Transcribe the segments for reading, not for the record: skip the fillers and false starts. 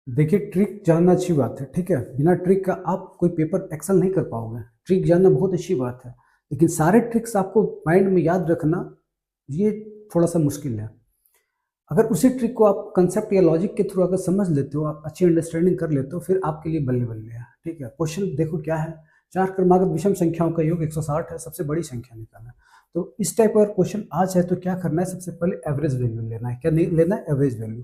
देखिए, ट्रिक जानना अच्छी बात है, ठीक है? बिना ट्रिक का आप कोई पेपर एक्सेल नहीं कर पाओगे। ट्रिक जानना बहुत अच्छी बात है, लेकिन सारे ट्रिक्स आपको माइंड में याद रखना, ये थोड़ा-सा मुश्किल है। अगर उसी ट्रिक को आप कांसेप्ट या लॉजिक के थ्रू अगर समझ लेते हो, आप अच्छी अंडरस्टैंडिंग कर लेते हो, फिर आपके लिए बल्ले-बल्ले है, ठीक है? क्वेश्चन देखो क्या है, 4 क्रमागत विषम संख्याओं का योग 160 है, सबसे बड़ी संख्या निकालना है। तो इस टाइप का अगर क्वेश्चन आ जाए तो क्या करना है, सबसे पहले एवरेज वैल्यू लेना है। क्या नहीं लेना है? Average value.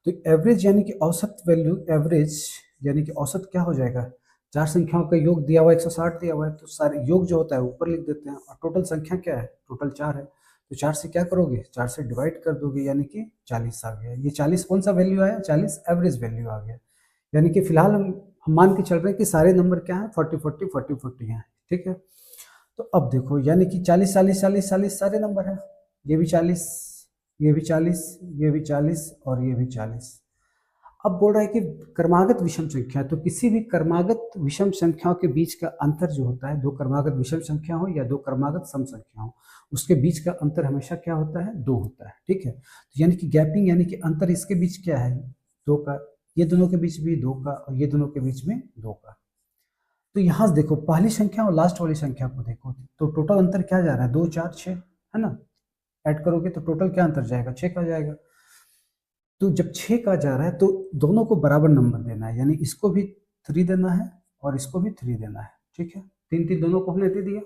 तो एवरेज यानी कि औसत वैल्यू, एवरेज यानी कि औसत क्या हो जाएगा? 4 संख्याओं का योग दिया हुआ है, 160 दिया हुआ है, तो सारे योग जो होता है ऊपर लिख देते हैं और टोटल संख्या क्या है? टोटल 4 है। तो 4 से क्या करोगे? 4 से डिवाइड कर दोगे, यानी कि 40 आ गया। ये 40 कौन-सा वैल्यू आया? 40 एवरेज वैल्यू आ गया। यानी कि फिलहाल हम मान के चल रहे हैं कि सारे नंबर क्या हैं? 40, 40, 40, 40 हैं, ठीक है? तो अब देखो, यानी कि 40, 40, 40, 40 सारे नंबर हैं। ये भी 40, ये भी 40, ये भी 40 और ये भी 40। अब बोल रहा है कि क्रमागत विषम संख्या, तो किसी भी क्रमागत विषम संख्याओं के बीच का अंतर जो होता है, दो क्रमागत विषम संख्या हो या दो क्रमागत सम संख्या हो, उसके बीच का अंतर हमेशा क्या होता है? 2 होता है, ठीक है? तो यानी कि गैपिंग यानी कि अंतर इसके बीच क्या है? 2 का। ये दोनों के बीच भी 2 का और ये दोनों के बीच में 2 का। तो यहाँ से देखो, पहली संख्या और लास्ट वाली संख्या को देखो, तो टोटल अंतर क्या जा रहा है? 2, 4, 6, है ना? ऐड करोगे तो टोटल क्या अंतर जाएगा? 6 का जाएगा। तो जब 6 का जा रहा है तो दोनों को बराबर नंबर देना है, यानी इसको भी 3 देना है और इसको भी 3 देना है, ठीक है? 3-3 दोनों को हमने दे दिया।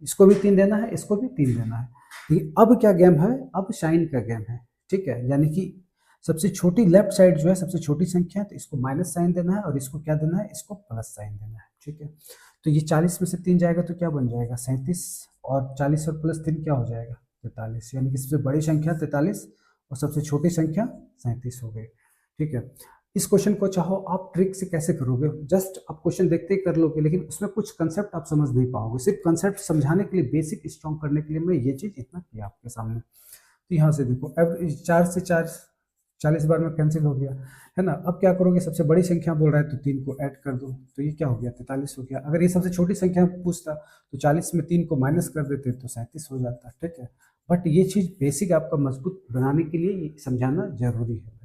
इसको भी 3 देना है, इसको भी 3 देना है। लेकिन अब क्या गेम है? अब साइन का गेम है, ठीक है? यानी कि सबसे छोटी लेफ्ट साइड जो है सबसे छोटी संख्या है, तो इसको माइनस साइन देना है और इसको क्या देना है? इसको प्लस साइन देना है, ठीक है? तो ये 40 में से 3 जाएगा तो क्या बन जाएगा? 37, और 40 और प्लस 3 क्या हो जाएगा? 43। यानी कि सबसे बड़ी संख्या 43 और सबसे छोटी संख्या 37 हो गई, ठीक है? इस क्वेश्चन को चाहो आप ट्रिक से कैसे करोगे? जस्ट आप क्वेश्चन देखते ही कर लोगे, लेकिन उसमें कुछ कंसेप्ट आप समझ नहीं पाओगे। सिर्फ कंसेप्ट समझाने के लिए, बेसिक स्ट्रॉन्ग करने के लिए मैं ये चीज़ इतना किया आपके सामने। तो यहाँ से देखो, अब 4 से 4 40 बार में कैंसिल हो गया, है ना? अब क्या करोगे? सबसे बड़ी संख्या बोल रहा है तो 3 को ऐड कर दो, तो ये क्या हो गया? 43 हो गया। अगर ये सबसे छोटी संख्या पूछता तो 40 में 3 को माइनस कर देते तो 37 हो जाता, ठीक है? बट ये चीज़ बेसिक आपका मजबूत बनाने के लिए ये समझाना जरूरी है।